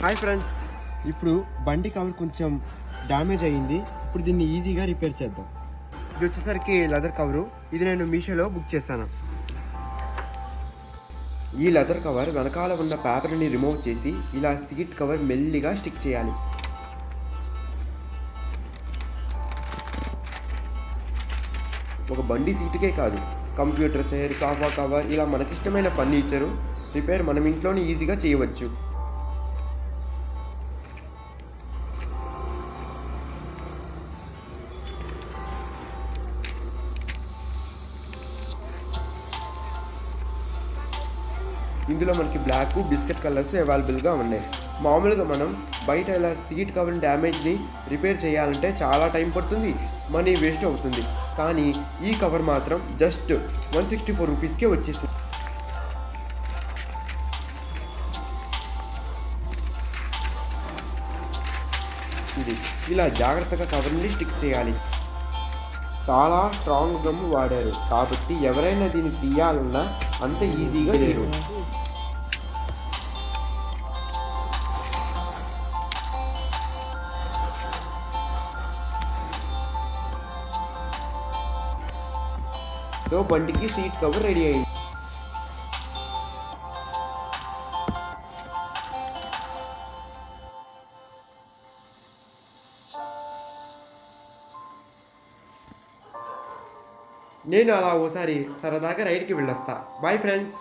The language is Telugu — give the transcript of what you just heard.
హాయ్ ఫ్రెండ్స్, ఇప్పుడు బండి కవర్ కొంచెం డ్యామేజ్ అయ్యింది. ఇప్పుడు దీన్ని ఈజీగా రిపేర్ చేద్దాం. ఇది వచ్చేసరికి లెదర్ కవరు. ఇది నేను మీషోలో బుక్ చేశాను. ఈ లెదర్ కవర్ వెనకాల ఉన్న పేపర్ని రిమూవ్ చేసి ఇలా సీట్ కవర్ మెల్లిగా స్టిక్ చేయాలి. ఒక బండి సీటుకే కాదు, కంప్యూటర్ చైర్, సోఫా కవర్, ఇలా మనకిష్టమైన ఫర్నిచరు రిపేర్ మనం ఇంట్లోనే ఈజీగా చేయవచ్చు. ఇందులో మనకి బ్లాక్, బిస్కెట్ కలర్స్ అవైలబుల్గా ఉన్నాయి. మామూలుగా మనం బయట ఇలా సీట్ కవర్ డ్యామేజ్ని రిపేర్ చేయాలంటే చాలా టైం పడుతుంది, మనీ వేస్ట్ అవుతుంది. కానీ ఈ కవర్ మాత్రం జస్ట్ 164 రూపీస్కే వచ్చేసింది. ఇది ఇలా జాగ్రత్తగా కవర్ని స్టిక్ చేయాలి. చాలా స్ట్రాంగ్ గమ్ వాడారు కాబట్టి ఎవరైనా దీన్ని తీయాలన్నా అంత ఈజీగా లేరు. సో బండికి సీట్ కవర్ రెడీ అయింది. నేను అలా ఓసారి సరదాగా రైడ్కి వెళ్ళొస్తా. Bye friends.